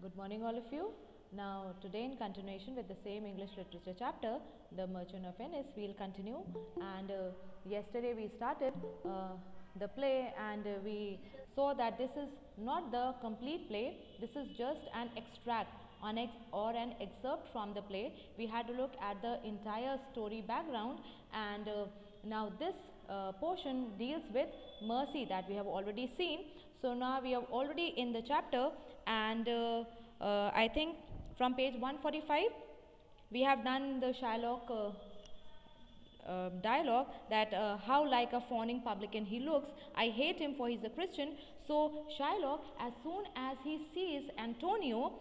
Good morning all of you. Now today in continuation with the same English literature chapter, The Merchant of Venice, we will continue, and yesterday we started the play, and we saw that this is not the complete play, this is just an extract or an excerpt from the play. We had to look at the entire story background, and now this portion deals with mercy that we have already seen. So now we are already in the chapter, and I think from page 145 we have done the Shylock dialogue, that how like a fawning publican he looks. I hate him for he's a Christian. So Shylock, as soon as he sees Antonio,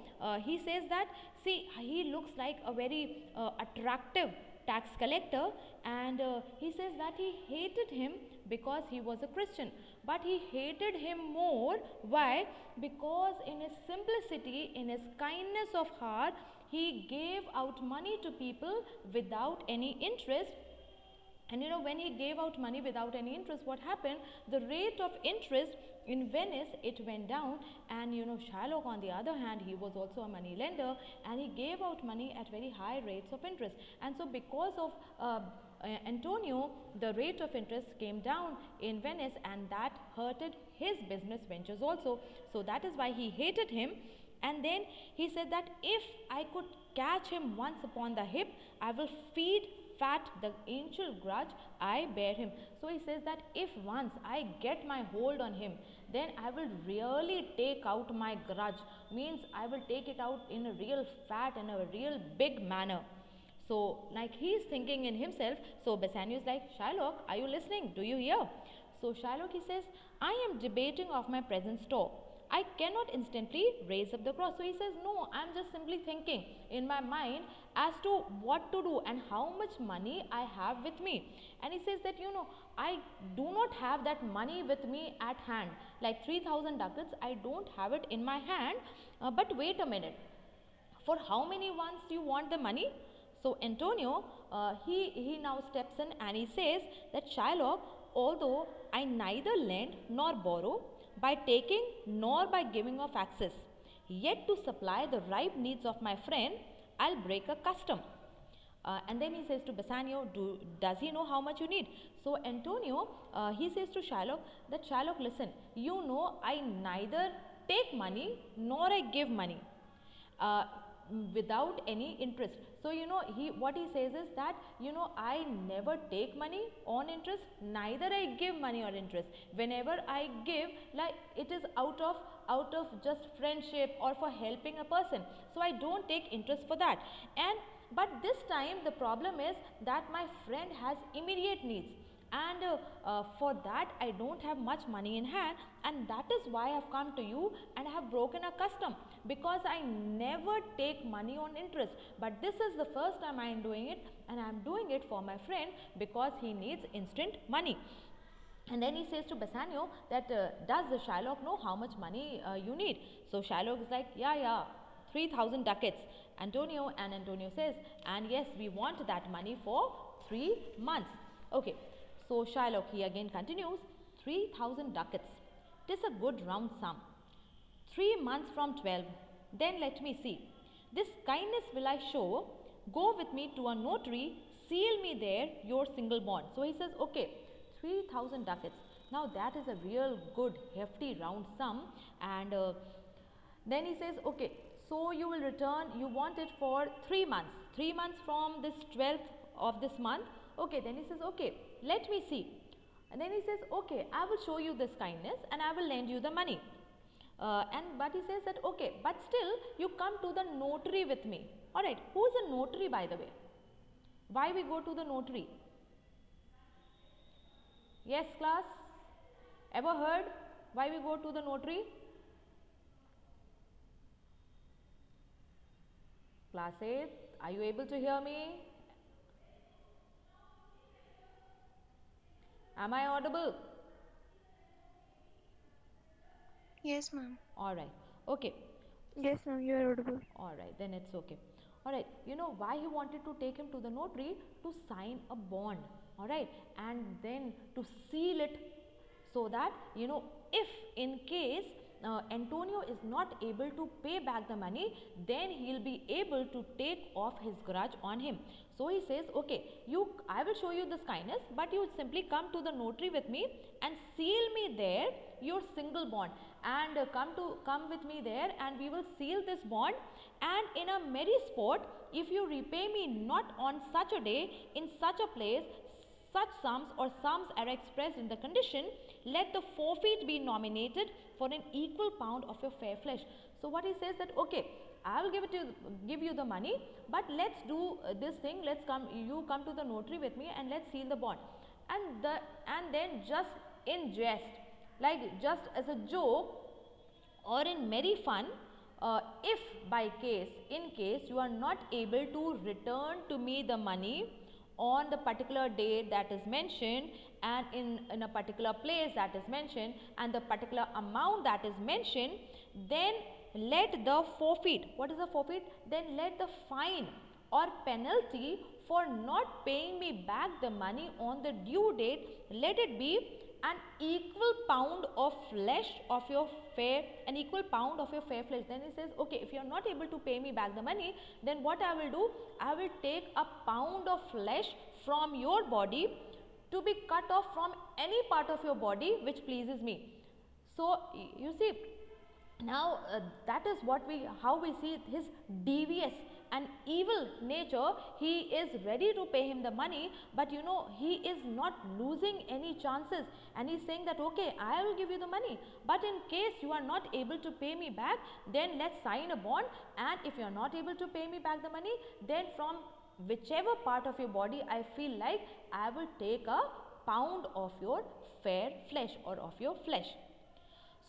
he says that, see, he looks like a very attractive tax collector, and he says that he hated him because he was a Christian, but he hated him more. Why? Because in his simplicity, in his kindness of heart, he gave out money to people without any interest. And you know, when he gave out money without any interest, what happened? The rate of interest in Venice, it went down. And you know, Shylock, on the other hand, he was also a money lender, and he gave out money at very high rates of interest. And so because of Antonio, the rate of interest came down in Venice, and that hurted his business ventures also. So that is why he hated him. And then he said that if I could catch him once upon the hip, I will feed fat the ancient grudge I bear him. So he says that if once I get my hold on him, then I will really take out my grudge. Means I will take it out in a real fat and a real big manner. So like he is thinking in himself. So Bassanio is like, Shylock, are you listening? Do you hear? So Shylock, he says, I am debating of my present store. I cannot instantly raise up the cross. So he says, no, I am just simply thinking in my mind as to what to do and how much money I have with me. And he says that, you know, I do not have that money with me at hand. Like 3,000 ducats, I don't have it in my hand. But wait a minute. For how many ones do you want the money? So Antonio, he now steps in and he says that, Shylock, although I neither lend nor borrow, by taking nor by giving of access, yet to supply the ripe needs of my friend, I'll break a custom. And then he says to Bassanio, does he know how much you need? So Antonio, he says to Shylock that, Shylock, listen, you know I neither take money nor I give money. Without any interest. So you know, what he says is that, you know, I never take money on interest, neither I give money on interest. Whenever I give, like, it is out of just friendship or for helping a person. So I don't take interest for that. And but this time the problem is that my friend has immediate needs, and for that I don't have much money in hand, and that is why I have come to you and I have broken a custom, because I never take money on interest. But this is the first time I am doing it, and I am doing it for my friend because he needs instant money. And then he says to Bassanio that, does the Shylock know how much money you need? So Shylock is like, yeah, 3,000 ducats. Antonio says, and yes, we want that money for 3 months. Okay. So Shylock, he again continues, 3,000 ducats. 'Tis a good round sum. 3 months from 12. Then let me see. This kindness will I show. Go with me to a notary. Seal me there your single bond. So he says, okay, 3,000 ducats. Now that is a real good hefty round sum. And then he says, okay, so you will return, you want it for 3 months. 3 months from this 12th of this month. Okay, then he says, okay, let me see. And then he says, okay, I will show you this kindness and I will lend you the money. But he says that, okay, but still you come to the notary with me. Alright, who is a notary, by the way? Why we go to the notary? Yes, class? Ever heard why we go to the notary? Class 8, are you able to hear me? Am I audible? Yes, ma'am. Alright, okay. Yes, ma'am, you are audible. Alright, then it's okay. Alright, you know why he wanted to take him to the notary? To sign a bond. Alright, and then to seal it, so that, you know, if in case Antonio is not able to pay back the money, then he'll be able to take off his grudge on him. So he says, okay, I will show you this kindness, but you simply come to the notary with me and seal me there your single bond, and come with me there, and we will seal this bond, and in a merry sport, if you repay me not on such a day, in such a place, such sums or sums are expressed in the condition, let the forfeit be nominated for an equal pound of your fair flesh. So what he says that, okay, I will give you the money, but let's do this thing. You come to the notary with me, and let's seal the bond. And then just in jest, like just as a joke or in merry fun, if in case you are not able to return to me the money on the particular date that is mentioned, and in a particular place that is mentioned, and the particular amount that is mentioned, then let the forfeit, what is the forfeit? Then let the fine or penalty for not paying me back the money on the due date, let it be an equal pound of flesh of your fair, flesh. Then he says, okay, if you are not able to pay me back the money, then what I will do, I will take a pound of flesh from your body to be cut off from any part of your body which pleases me. So you see, now that is how we see his devious and evil nature. He is ready to pay him the money, but you know, he is not losing any chances, and he's saying that, okay, I will give you the money, but in case you are not able to pay me back, then let's sign a bond, and if you are not able to pay me back the money, then from whichever part of your body I feel like, I will take a pound of your fair flesh or of your flesh.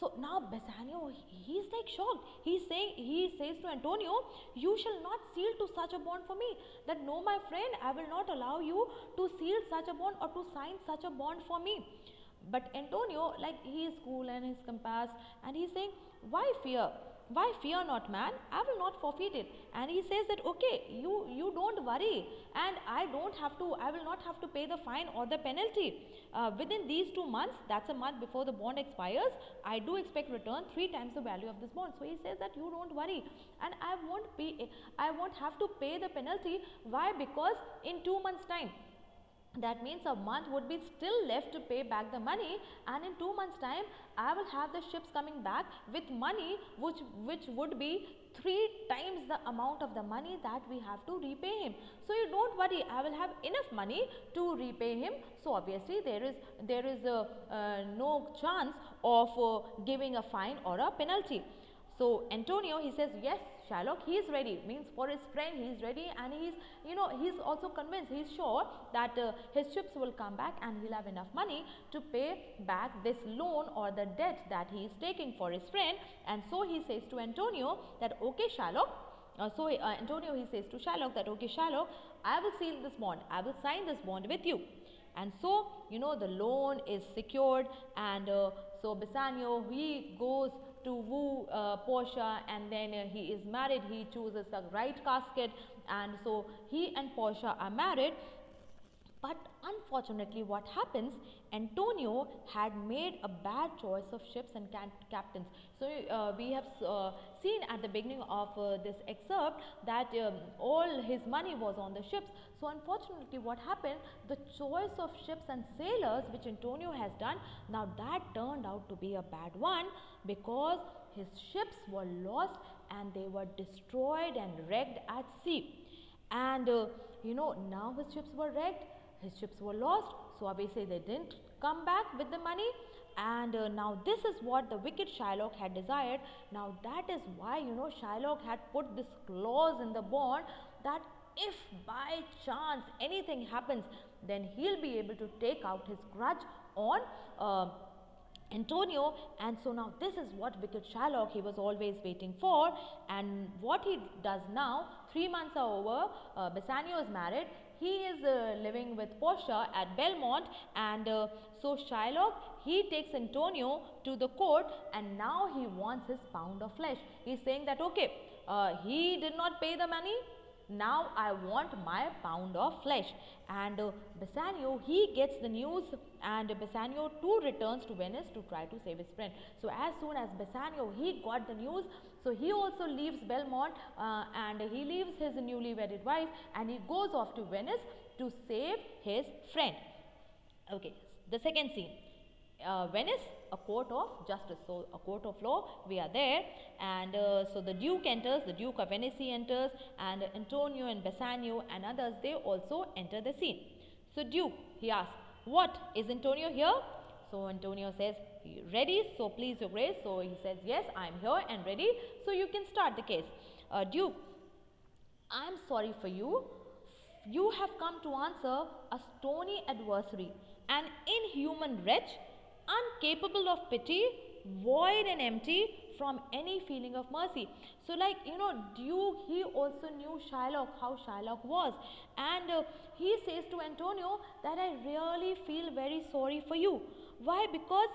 So now Bassanio, he is like shocked. He says to Antonio, you shall not seal to such a bond for me. That no, my friend, I will not allow you to seal such a bond or to sign such a bond for me. But Antonio, like, he is cool and is compassed, and he is saying, why fear? Why fear not, man? I will not forfeit it. And he says that, okay, you don't worry, and I will not have to pay the fine or the penalty. Within these 2 months, that's a month before the bond expires, I do expect return 3 times the value of this bond. So he says that you don't worry, and I won't have to pay the penalty. Why? Because in 2 months time, that means a month would be still left to pay back the money, and in 2 months time I will have the ships coming back with money which would be 3 times the amount of the money that we have to repay him. So you don't worry, I will have enough money to repay him. So obviously there is no chance of giving a fine or a penalty. So Antonio, he says, yes, Shylock, he is ready, means for his friend he is ready, and he's also convinced, he is sure that his ships will come back and he'll have enough money to pay back this loan or the debt that he is taking for his friend. And so he says to Antonio that, okay, Shylock, Antonio, he says to Shylock that, okay, Shylock, I will seal this bond, I will sign this bond with you. And so, the loan is secured, and so Bassanio, he goes to woo Portia, and then he is married. He chooses the right casket, and so he and Portia are married. But unfortunately, what happens, Antonio had made a bad choice of ships and captains. So we have seen at the beginning of this excerpt that all his money was on the ships. So unfortunately, what happened, the choice of ships and sailors which Antonio has done, now that turned out to be a bad one, because his ships were lost and they were destroyed and wrecked at sea. And now his ships were wrecked, his ships were lost, so obviously they didn't come back with the money. And now this is what the wicked Shylock had desired. Now that is why Shylock had put this clause in the bond that if by chance anything happens, then he'll be able to take out his grudge on Antonio. And so now this is what wicked Shylock, he was always waiting for. And what he does now, 3 months are over, Bassanio is married, he is living with Portia at Belmont, and so Shylock, he takes Antonio to the court, and now he wants his pound of flesh. He is saying that, okay, he did not pay the money, Now I want my pound of flesh. And Bassanio, he gets the news, and Bassanio too returns to Venice to try to save his friend. So as soon as Bassanio, he got the news, so he also leaves Belmont and he leaves his newly wedded wife, and he goes off to Venice to save his friend. Okay, the second scene. Venice, a court of justice. So a court of law, we are there, and so the Duke enters, the Duke of Venice and Antonio and Bassanio and others, they also enter the scene. So Duke, he asks, what, is Antonio here? So Antonio says, ready, so please your grace. So he says, yes, I am here and ready, so you can start the case. Duke, I am sorry for you. You have come to answer a stony adversary, an inhuman wretch, incapable of pity, void and empty from any feeling of mercy. So like, Duke, he also knew Shylock, how Shylock was, and he says to Antonio that I really feel very sorry for you. Why? Because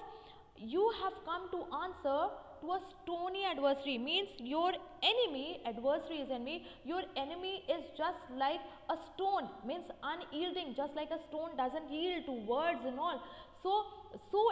you have come to answer to a stony adversary, means your enemy, adversary is enemy, your enemy is just like a stone, means unyielding, just like a stone doesn't yield to words and all. So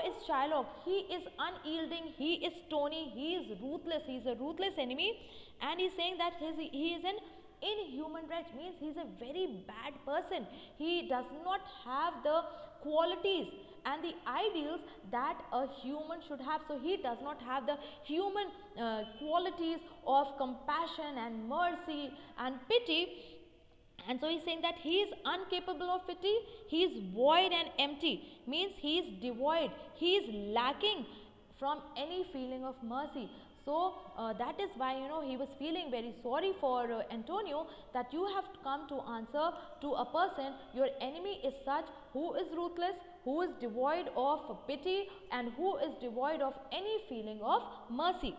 is Shylock. He is unyielding, he is stony, he is ruthless, he is a ruthless enemy, and he is saying that he is an inhuman wretch, means he is a very bad person. He does not have the qualities and the ideals that a human should have. So he does not have the human qualities of compassion and mercy and pity. And so he's saying that he is incapable of pity, he is void and empty, means he is devoid, he is lacking from any feeling of mercy. So that is why he was feeling very sorry for Antonio, that you have come to answer to a person, your enemy is such who is ruthless, who is devoid of pity, and who is devoid of any feeling of mercy.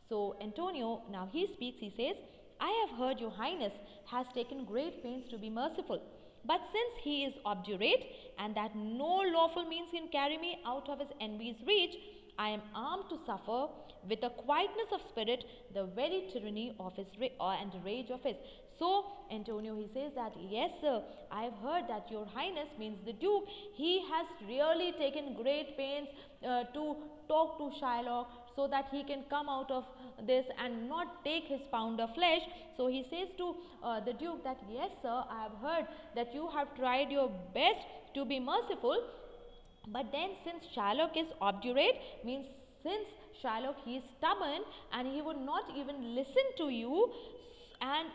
So Antonio, now he speaks, he says, I have heard your highness has taken great pains to be merciful, but since he is obdurate, and that no lawful means can carry me out of his enemy's reach, I am armed to suffer with a quietness of spirit the very tyranny of his and rage of his. So Antonio, he says that yes sir, I have heard that your highness, means the Duke, he has really taken great pains to talk to Shylock, so that he can come out of this and not take his pound of flesh. So he says to the Duke that yes sir, I have heard that you have tried your best to be merciful, but then since Shylock is obdurate, means since Shylock, he is stubborn and he would not even listen to you, and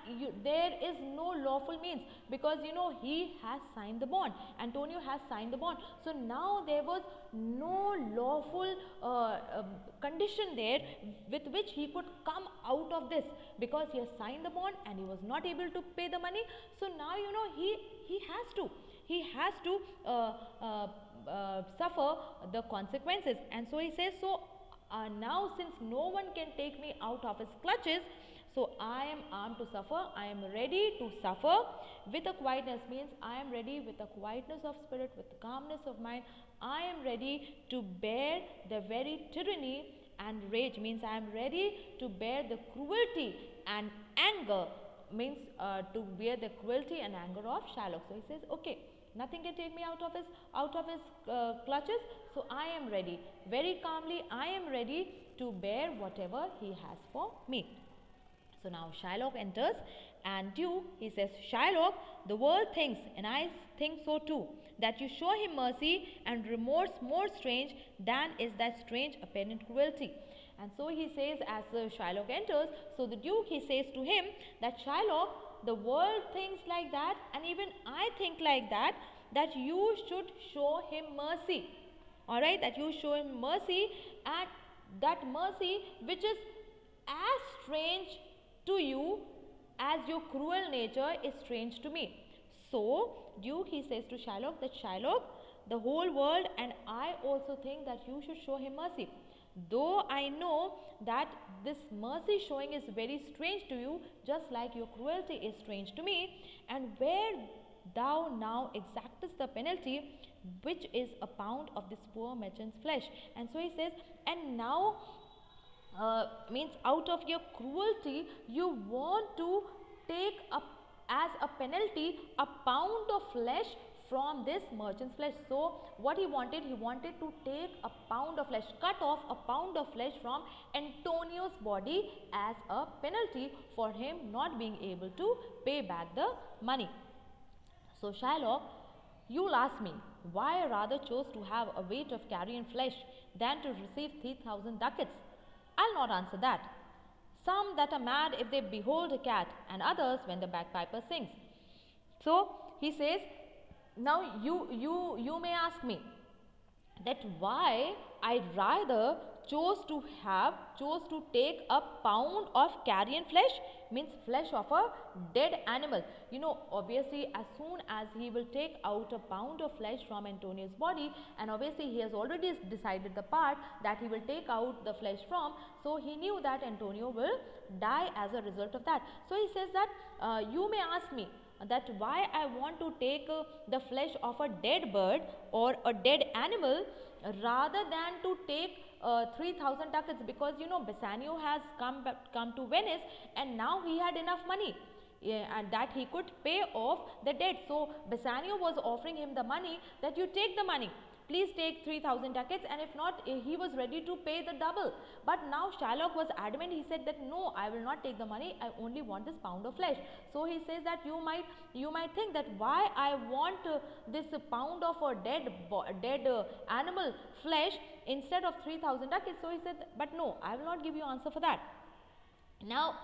there is no lawful means, because he has signed the bond, Antonio has signed the bond. So now there was no lawful condition there with which he could come out of this, because he has signed the bond and he was not able to pay the money. So now he has to suffer the consequences. And so he says, so now since no one can take me out of his clutches, so I am armed to suffer, I am ready to suffer with a quietness, means I am ready with a quietness of spirit, with calmness of mind, I am ready to bear the very tyranny and rage, means I am ready to bear the cruelty and anger, means to bear the cruelty and anger of Shylock. So he says, okay, nothing can take me out of his clutches, so I am ready, very calmly I am ready to bear whatever he has for me. So now Shylock enters, and Duke, he says, Shylock, the world thinks, and I think so too, that you show him mercy and remorse more strange than is that strange apparent cruelty. And so he says, as Shylock enters, so the Duke, he says to him that Shylock, the world thinks like that, and even I think like that, that you should show him mercy. Alright, that you show him mercy, and that mercy which is as strange to you as your cruel nature is strange to me. So Duke, he says to Shylock that Shylock, the whole world and I also think that you should show him mercy. Though I know that this mercy showing is very strange to you, just like your cruelty is strange to me, and where thou now exactest the penalty, which is a pound of this poor merchant's flesh. And so he says, and now means out of your cruelty you want to take a as a penalty a pound of flesh from this merchant's flesh. So what he wanted to take a pound of flesh, cut off a pound of flesh from Antonio's body as a penalty for him not being able to pay back the money. So Shylock, you'll ask me why I rather chose to have a weight of carrion flesh than to receive 3,000 ducats. I'll not answer that. Some that are mad if they behold a cat, and others when the bagpiper sings. So he says, now you may ask me that why I rather chose to take a pound of carrion flesh, means flesh of a dead animal. You know, obviously as soon as he will take out a pound of flesh from Antonio's body, and obviously he has already decided the part that he will take out the flesh from, so he knew that Antonio will die as a result of that. So he says that you may ask me that why I want to take the flesh of a dead bird or a dead animal rather than to take 3,000 ducats, because you know Bassanio has come to Venice and now he had enough money, and that he could pay off the debt. So Bassanio was offering him the money that you take the money, please take 3,000 ducats, and if not, he was ready to pay the double. But now Shylock was adamant. He said that no, I will not take the money, I only want this pound of flesh. So he says that you might think that why I want this pound of a dead animal flesh instead of 3,000 ducats. So he said, but no, I will not give you answer for that. Now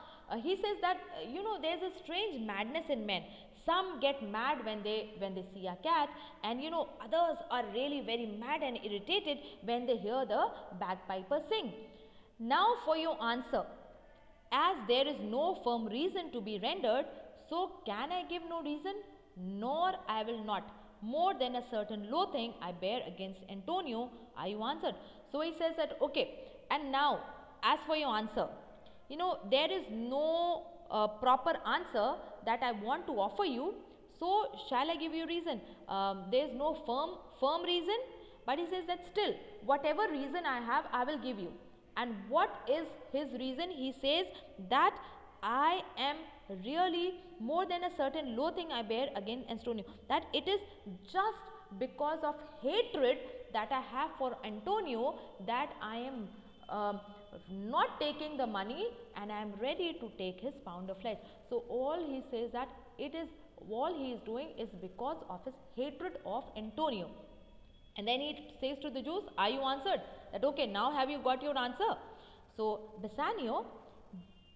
he says that you know, there's a strange madness in men. Some get mad when they see a cat, and you know, others are really very mad and irritated when they hear the bagpiper sing. Now for your answer, as there is no firm reason to be rendered, so can I give no reason, nor I will not, more than a certain loathing I bear against Antonio, are you answered? So he says that okay, and now as for your answer, you know, there is no proper answer that I want to offer you, so shall I give you reason? There is no firm reason, but he says that still whatever reason I have, I will give you. And what is his reason? He says that I am really more than a certain loathing I bear against Antonio, that it is just because of hatred that I have for Antonio that I am not taking the money, and I am ready to take his pound of flesh. So all he says that it is, all he is doing is because of his hatred of Antonio. And then he says to the Jews, are you answered? That okay, now have you got your answer? So Bassanio,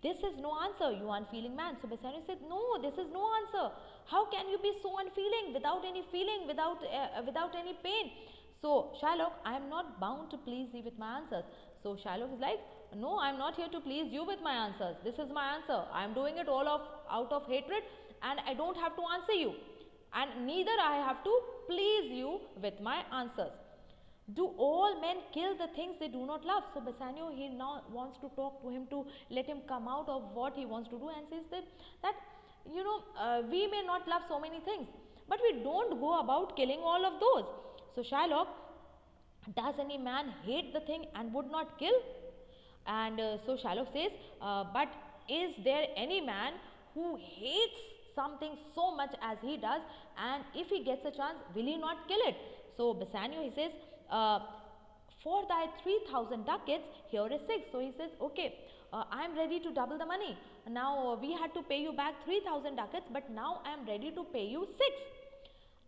this is no answer, you unfeeling man. So Bassanio said, no, this is no answer. How can you be so unfeeling, without any feeling, without any pain? So Shylock, I am not bound to please thee with my answers. So Shylock is like, no, I am not here to please you with my answers. This is my answer. I am doing it all out of hatred, and I don't have to answer you, and neither I have to please you with my answers. Do all men kill the things they do not love? So Bassanio, he now wants to talk to him to let him come out of what he wants to do, and says that you know, we may not love so many things, but we don't go about killing all of those. So Shylock, does any man hate the thing and would not kill? And so Shylock says, but is there any man who hates something so much as he does, and if he gets a chance, will he not kill it? So Bassanio, he says, for thy 3,000 ducats, here is 6. So he says, okay, I am ready to double the money. Now we had to pay you back 3,000 ducats, but now I am ready to pay you 6.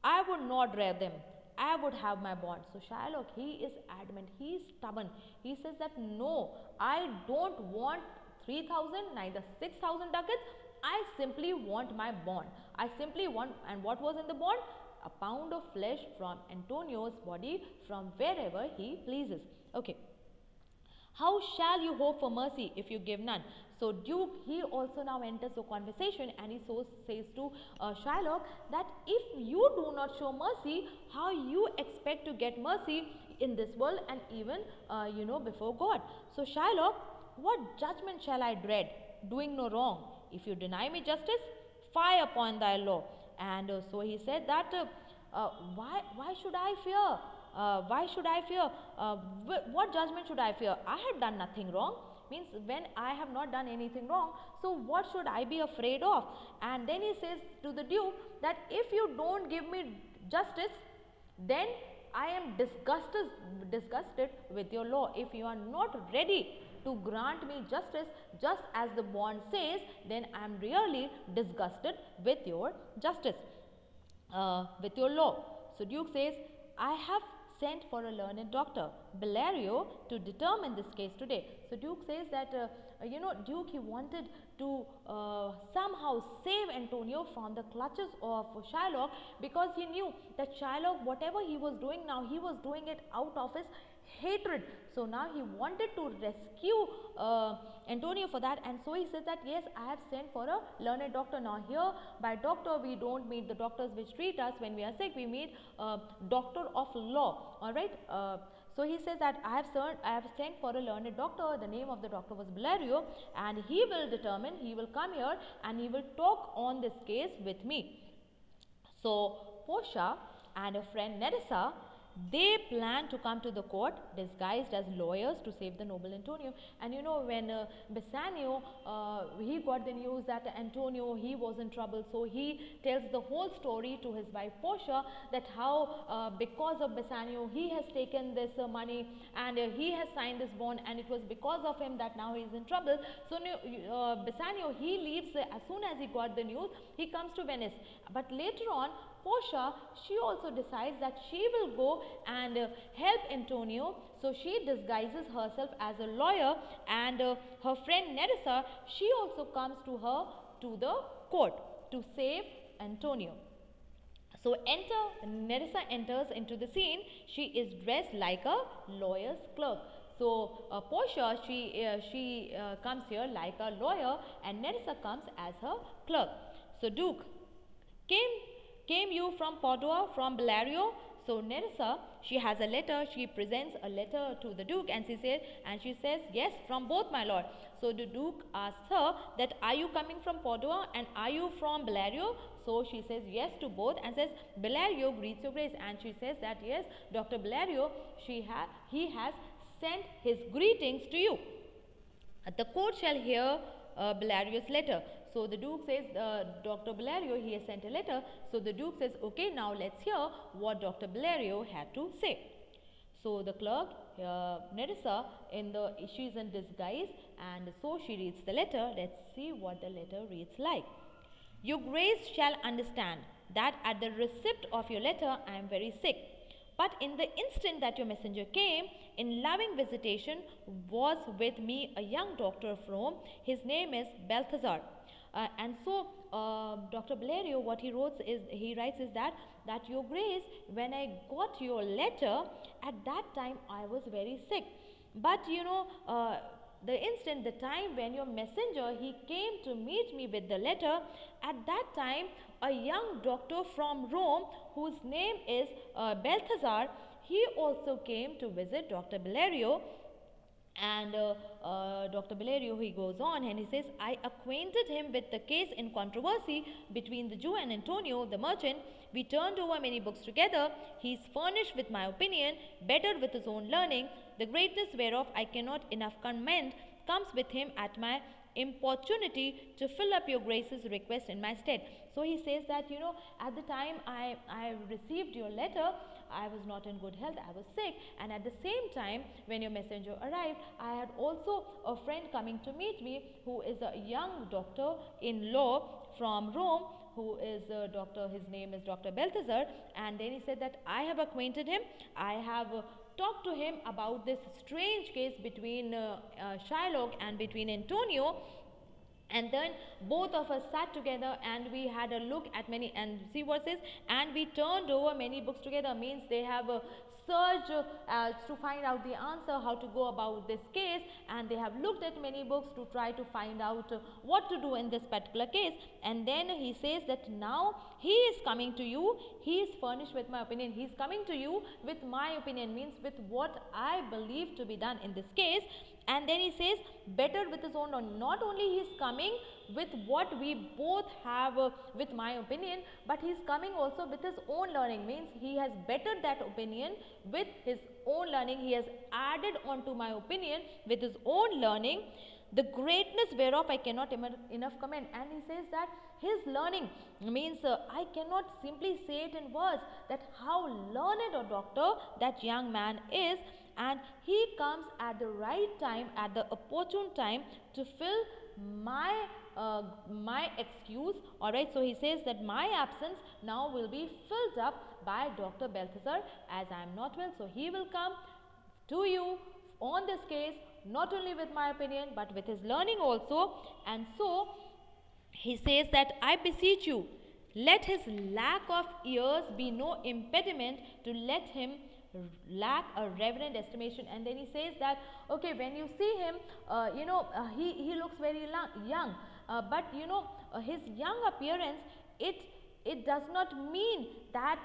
I would not rear them, I would have my bond. So Shylock, he is adamant, he is stubborn. He says that no, I don't want 3,000, neither 6,000 ducats. I simply want my bond. I simply want, and what was in the bond? A pound of flesh from Antonio's body from wherever he pleases. Okay. How shall you hope for mercy if you give none? So Duke, he also now enters the conversation, and he so says to Shylock that if you do not show mercy, how you expect to get mercy in this world and even you know, before God? So Shylock, what judgment shall I dread, doing no wrong? If you deny me justice, fie upon thy law. And so he said that why should I fear? Why should I fear? What judgment should I fear? I had done nothing wrong. means when I have not done anything wrong, so what should I be afraid of? And then he says to the Duke that if you don't give me justice, then I am disgusted with your law. If you are not ready to grant me justice just as the bond says, then I am really disgusted with your justice, with your law. So Duke says, I have sent for a learned doctor, Bellario, to determine this case today. So Duke says that, Duke, he wanted to somehow save Antonio from the clutches of Shylock, because he knew that Shylock, whatever he was doing now, he was doing it out of his hatred. So now he wanted to rescue Antonio for that, and so he says that yes, I have sent for a learned doctor. Now here by doctor we don't mean the doctors which treat us when we are sick, we mean doctor of law. Alright. So he says that I have sent for a learned doctor. The name of the doctor was Bellario, and he will determine, he will come here and he will talk on this case with me. So Portia and her friend Nerissa, they plan to come to the court disguised as lawyers to save the noble Antonio. And when Bassanio, he got the news that Antonio, he was in trouble, so he tells the whole story to his wife Portia, that how because of Bassanio he has taken this money and he has signed this bond, and it was because of him that now he is in trouble. So Bassanio, he leaves as soon as he got the news, he comes to Venice. But later on, Portia, she also decides that she will go and help Antonio. So she disguises herself as a lawyer, and her friend Nerissa, she also comes to her to the court to save Antonio. So Nerissa enters into the scene. She is dressed like a lawyer's clerk. So Portia, she comes here like a lawyer, and Nerissa comes as her clerk. So Duke, came you from Padua, from Bellario? So Nerissa, she has a letter, she presents a letter to the Duke, and she says, yes, from both, my lord. So the Duke asks her that, are you coming from Padua and are you from Bellario? So she says yes to both and says, Bellario greets your grace. And she says that yes, Dr. Bellario, he has sent his greetings to you. The court shall hear Bellario's letter. So the Duke says, Dr. Bellario, he has sent a letter. So the Duke says, okay, now let's hear what Dr. Bellario had to say. So the clerk, Nerissa, she is in disguise, and so she reads the letter. Let's see what the letter reads like. Your grace shall understand that at the receipt of your letter I am very sick. But in the instant that your messenger came, in loving visitation was with me a young doctor of Rome. His name is Balthazar. And so Dr. Bellario, what he writes is that your grace, when I got your letter, at that time I was very sick. But the time when your messenger, he came to meet me with the letter, at that time a young doctor from Rome, whose name is Balthazar, he also came to visit Dr. Bellario. And Dr. Bellario, he goes on and he says, I acquainted him with the case in controversy between the Jew and Antonio the merchant. We turned over many books together. He is furnished with my opinion, better with his own learning, the greatness whereof I cannot enough commend, comes with him at my importunity to fill up your grace's request in my stead. So he says that, at the time I received your letter, I was not in good health, I was sick, and at the same time when your messenger arrived, I had also a friend coming to meet me who is a young doctor in law from Rome, who is his name is Dr. Balthazar. And then he said that I have acquainted him, I have talked to him about this strange case between Shylock and between Antonio. And then both of us sat together and we had a look at many, and see what it says, and we turned over many books together, means they have searched to find out the answer, how to go about this case, and they have looked at many books to try to find out what to do in this particular case. And then he says that now he is coming to you, he is furnished with my opinion, he is coming to you with my opinion, means with what I believe to be done in this case. And then he says, better with his own learning. Not only he is coming with what we both have with my opinion, but he is coming also with his own learning, means he has bettered that opinion with his own learning. He has added on to my opinion with his own learning, the greatness whereof I cannot enough comment. And he says that his learning means I cannot simply say it in words, that how learned a doctor that young man is, and he comes at the right time, at the opportune time, to fill my excuse. All right, so he says that my absence now will be filled up by Dr. Balthazar, as I am not well, so he will come to you on this case, not only with my opinion but with his learning also. And so he says that I beseech you, let his lack of ears be no impediment to let him lack a reverent estimation. And then he says that, okay, when you see him, he looks very young, but his young appearance, it does not mean that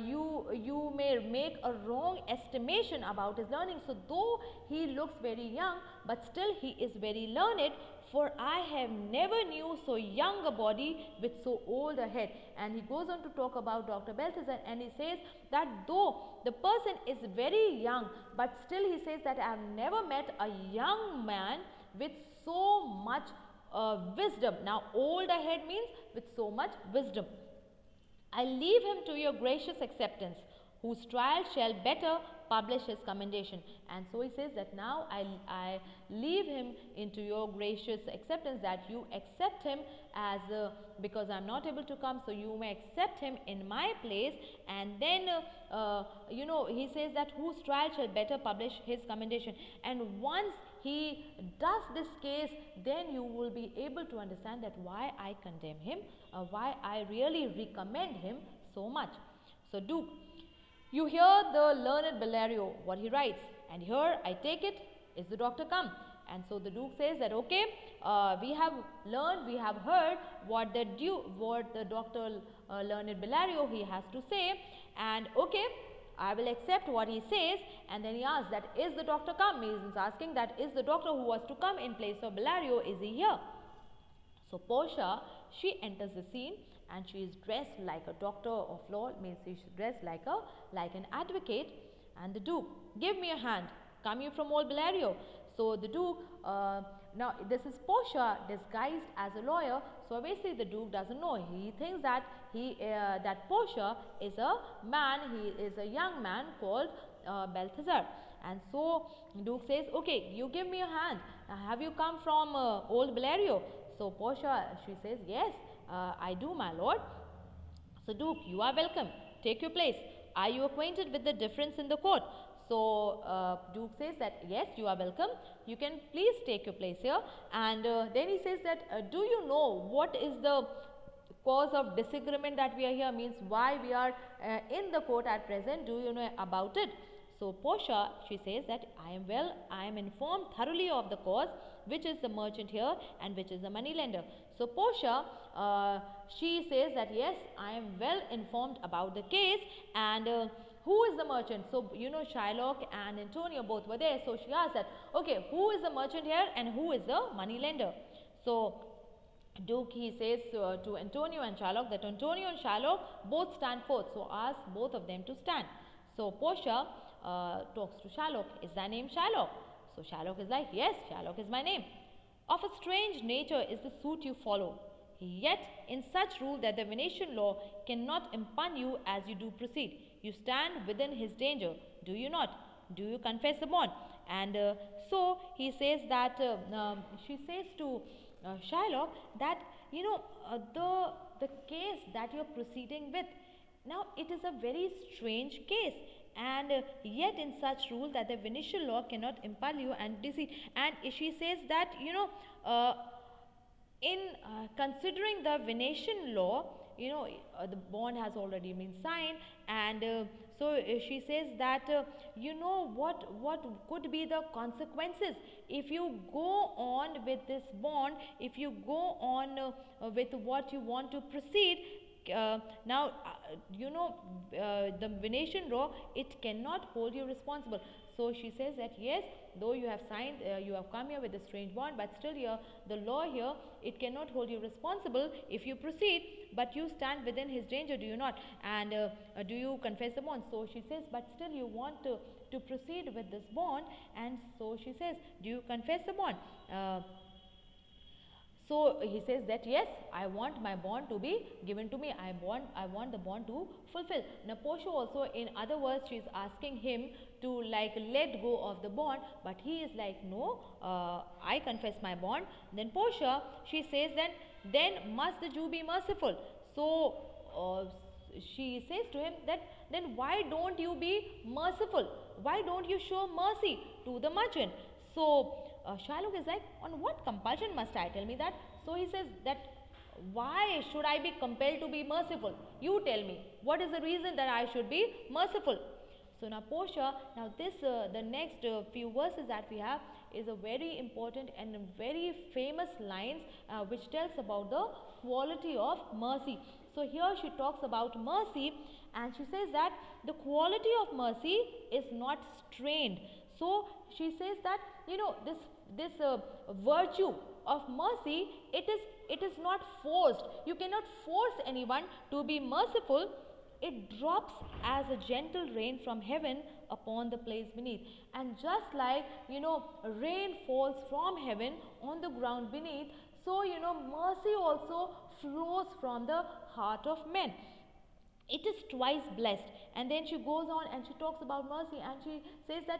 you may make a wrong estimation about his learning. So though he looks very young, but still he is very learned, for I have never knew so young a body with so old a head. And he goes on to talk about Dr. Balthazar, and he says that though the person is very young, but still he says that I have never met a young man with so much wisdom. Now old a head means with so much wisdom. I leave him to your gracious acceptance, whose trial shall better publish his commendation. And so he says that now I leave him into your gracious acceptance, that you accept him as because I am not able to come, so you may accept him in my place. And then he says that whose trial shall better publish his commendation. And once he does this case, then you will be able to understand that why I condemn him, why I really recommend him so much. So Duke, you hear the learned Bellario, what he writes, and here I take it, is the doctor come? And so the Duke says that, okay, we have learned, we have heard what the doctor learned Bellario he has to say, and okay, I will accept what he says. And then he asks that, is the doctor come? He is asking that, is the doctor who was to come in place of Bellario, is he here? So Portia, she enters the scene, and she is dressed like a doctor of law, means she is dressed like an advocate. And the Duke, give me a hand, come you from old Bellario? So the Duke, now this is Portia disguised as a lawyer, so obviously the Duke doesn't know. He thinks that that Portia is a man, he is a young man called Balthazar. And so Duke says, okay, you give me a hand, have you come from old Bellario? So Portia, she says, yes, I do, my lord. So Duke, you are welcome, take your place. Are you acquainted with the difference in the court? So Duke says that, yes, you are welcome, you can please take your place here. And then he says that, do you know what is the cause of disagreement that we are here, means why we are in the court at present, do you know about it? So Portia, she says that, I am informed thoroughly of the cause, which is the merchant here and which is the money lender. So Portia, she says that, yes, I am well informed about the case. And who is the merchant? So Shylock and Antonio both were there, so she asked that, okay, who is the merchant here and who is the money lender? So Duke, he says to Antonio and Shylock that Antonio and Shylock both stand forth, so ask both of them to stand. So Portia talks to Shylock, is thy name Shylock? So Shylock is like, yes, Shylock is my name. Of a strange nature is the suit you follow, yet in such rule that the Venetian law cannot impugn you as you do proceed. You stand within his danger, do you not? Do you confess the bond? And so he says that, she says to Shylock that, the case that you are proceeding with, now it is a very strange case, and yet in such rule that the Venetian law cannot impugn you and deceive. And she says that, in considering the Venetian law, the bond has already been signed, and so she says that, what could be the consequences if you go on with this bond, if you go on with what you want to proceed. The Venetian law, it cannot hold you responsible. So she says that yes, though you have signed, you have come here with a strange bond, but still here the law here, it cannot hold you responsible if you proceed, but you stand within his danger, do you not? And do you confess the bond? So she says, but still you want to proceed with this bond, and so she says, do you confess the bond? So he says that yes, I want my bond to be given to me. I want the bond to fulfill. Now Portia also, in other words, she is asking him to like let go of the bond, but he is like, no, I confess my bond. Then Portia, she says that then must the Jew be merciful. So she says to him that then why don't you be merciful? Why don't you show mercy to the merchant? So Shylock is like, on what compulsion must I? Tell me that. So he says that why should I be compelled to be merciful? You tell me. What is the reason that I should be merciful? So now Portia, now this the next few verses that we have is a very important and very famous lines which tells about the quality of mercy. So here she talks about mercy, and she says that the quality of mercy is not strained. So she says that this virtue of mercy, it is not forced. You cannot force anyone to be merciful. It drops as a gentle rain from heaven upon the place beneath. And just like rain falls from heaven on the ground beneath, so mercy also flows from the heart of men. It is twice blessed. And then she goes on and she talks about mercy, and she says that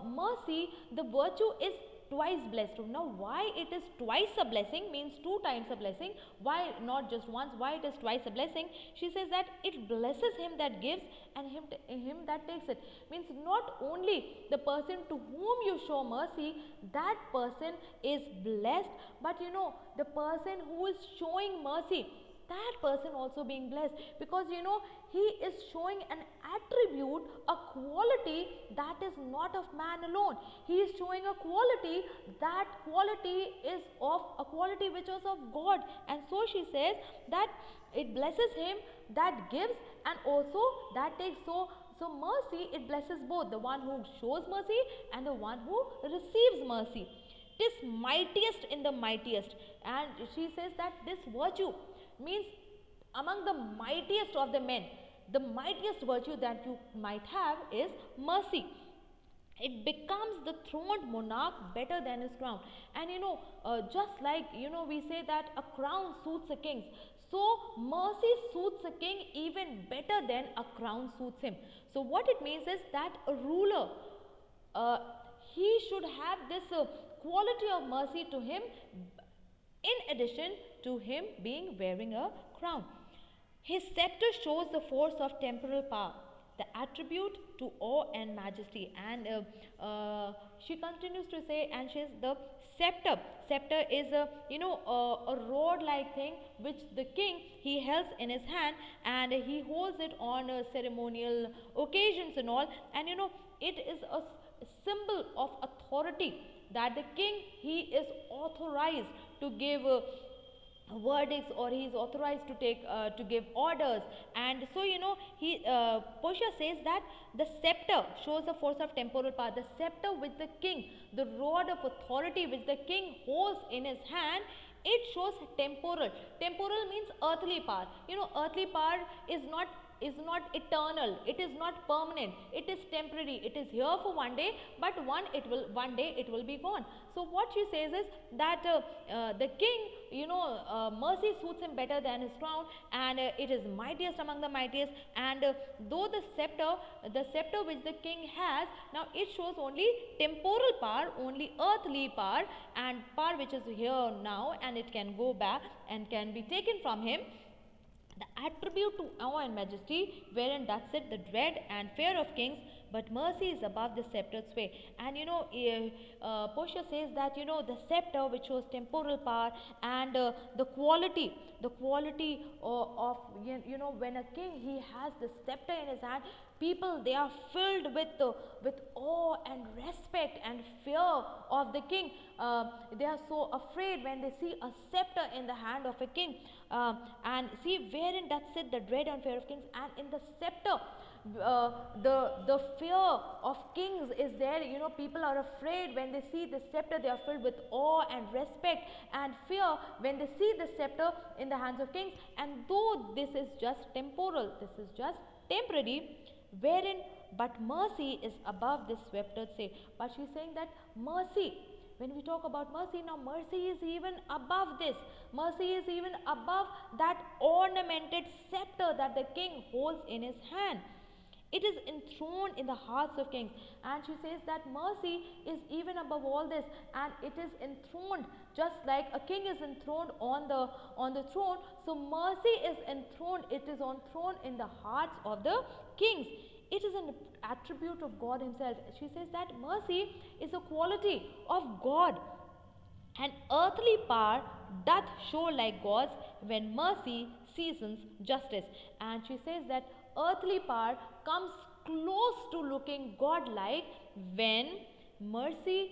mercy, the virtue is twice blessed. Now why it is twice a blessing, means two times a blessing, why not just once, why it is twice a blessing? She says that it blesses him that gives and him that takes it. Means not only the person to whom you show mercy, that person is blessed, but the person who is showing mercy, that person also being blessed, because he is showing an attribute, a quality that is not of man alone. He is showing a quality, that quality is of a quality which is of God. And so she says that it blesses him that gives and also that takes. So mercy, it blesses both the one who shows mercy and the one who receives mercy. It is mightiest in the mightiest, and she says that this virtue means among the mightiest of the men, the mightiest virtue that you might have is mercy. It becomes the throned monarch better than his crown. And just like we say that a crown suits a king, so mercy suits a king even better than a crown suits him. So what it means is that a ruler, he should have this quality of mercy to him, in addition to him being wearing a crown. His scepter shows the force of temporal power, the attribute to awe and majesty. And she continues to say, and she is the scepter. Scepter is a rod-like thing which the king he holds in his hand, and he holds it on ceremonial occasions and all. And it is a symbol of authority, that the king he is authorized to give verdicts, or he is authorized to take to give orders. And so Portia says that the scepter shows the force of temporal power. The scepter which the king, the rod of authority which the king holds in his hand, it shows temporal. Temporal means earthly power. Earthly power is not eternal, it is not permanent, it is temporary. It is here for one day, but one day it will be gone. So what she says is that the king, mercy suits him better than his crown, and it is mightiest among the mightiest. And though the scepter which the king has, now it shows only temporal power, only earthly power, and power which is here now, and it can go back and can be taken from him. The attribute to awe and majesty, wherein doth sit the dread and fear of kings, but mercy is above the scepter's sway. And Portia says that the scepter which shows temporal power, and the quality of when a king he has the scepter in his hand, people they are filled with awe and respect and fear of the king. They are so afraid when they see a scepter in the hand of a king. And see, wherein doth sit the dread and fear of kings, and in the scepter, The fear of kings is there. You know, people are afraid when they see the scepter. They are filled with awe and respect and fear when they see the scepter in the hands of kings. And though this is just temporal, this is just temporary, wherein but mercy is above this scepter, say. But she's saying that mercy, when we talk about mercy, now mercy is even above this. Mercy is even above that ornamented scepter that the king holds in his hand. It is enthroned in the hearts of kings. And she says that mercy is even above all this, and it is enthroned just like a king is enthroned on the throne. So mercy is enthroned, it is enthroned in the hearts of the kings. It is an attribute of God himself. She says that mercy is a quality of God. An earthly power doth show like God's when mercy seasons justice. And she says that earthly power comes close to looking God-like when mercy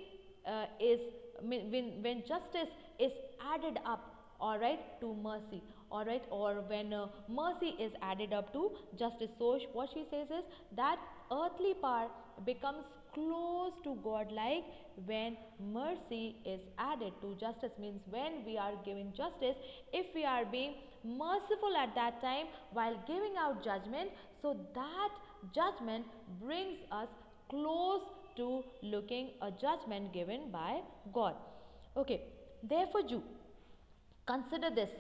is when justice is added up, all right, to mercy, all right, or when mercy is added up to justice. So what she says is that earthly power becomes close to God like when mercy is added to justice. Means when we are giving justice, if we are being merciful at that time while giving out judgment, so that judgment brings us close to looking a judgment given by God. Okay, therefore Jew, consider this,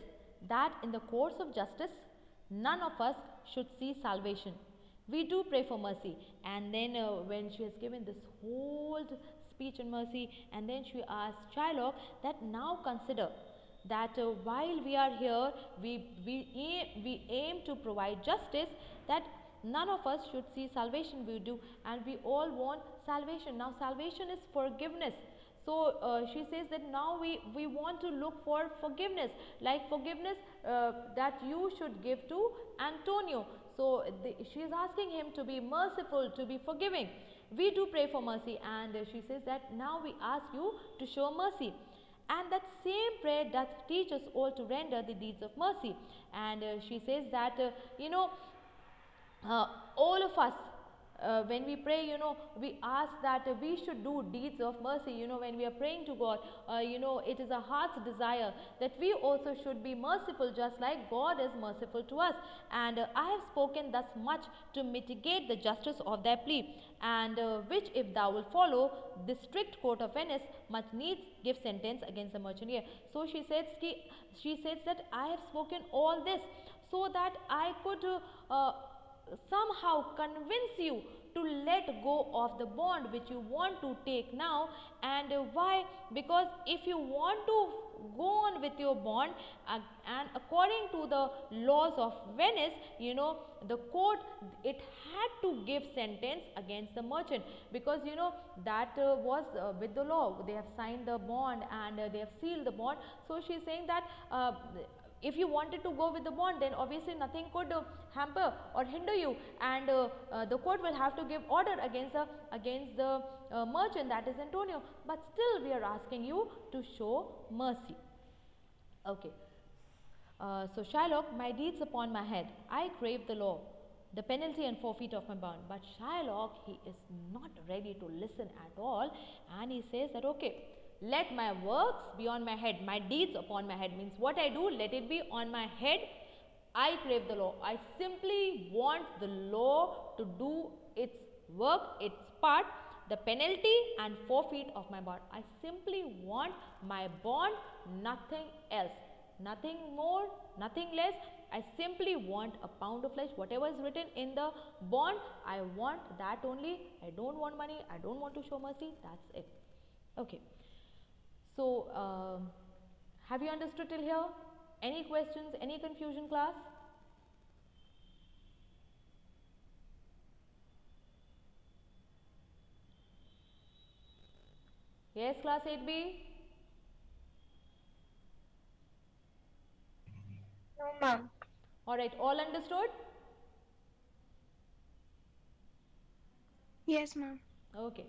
that in the course of justice none of us should see salvation. We do pray for mercy. And then when she has given this whole speech on mercy, and then she asks Shylock that now consider that while we are here, we aim to provide justice, that none of us should see salvation. We do, and we all want salvation. Now salvation is forgiveness. So she says that now we want to look for forgiveness, like forgiveness that you should give to Antonio. So she is asking him to be merciful, to be forgiving. We do pray for mercy, and she says that now we ask you to show mercy. And that same prayer doth teach us all to render the deeds of mercy. And she says that all of us, when we pray, we ask that we should do deeds of mercy. When we are praying to God, it is a heart's desire that we also should be merciful just like God is merciful to us. And I have spoken thus much to mitigate the justice of their plea, and which if thou wilt follow, the strict court of Venice must needs give sentence against the merchant here. So she says that I have spoken all this so that I could somehow convince you to let go of the bond which you want to take now. And why? Because if you want to go on with your bond, and according to the laws of Venice, the court, it had to give sentence against the merchant, because that was with the law. They have signed the bond and they have sealed the bond. So she is saying that if you wanted to go with the bond, then obviously nothing could hamper or hinder you, and the court will have to give order against the merchant, that is Antonio. But still we are asking you to show mercy. Okay. So Shylock, my deeds upon my head, I crave the law, the penalty and forfeit of my bond. But Shylock, he is not ready to listen at all, and he says that okay, let my works be on my head, my deeds upon my head. Means what I do, let it be on my head. I crave the law. I simply want the law to do its work, its part, the penalty and forfeit of my bond. I simply want my bond, nothing else, nothing more, nothing less. I simply want a pound of flesh, whatever is written in the bond, I want that only. I don't want money, I don't want to show mercy, that's it. Okay. So, have you understood till here? Any questions, any confusion, class? Yes, class 8B? No, ma'am. Alright, all understood? Yes, ma'am. Okay.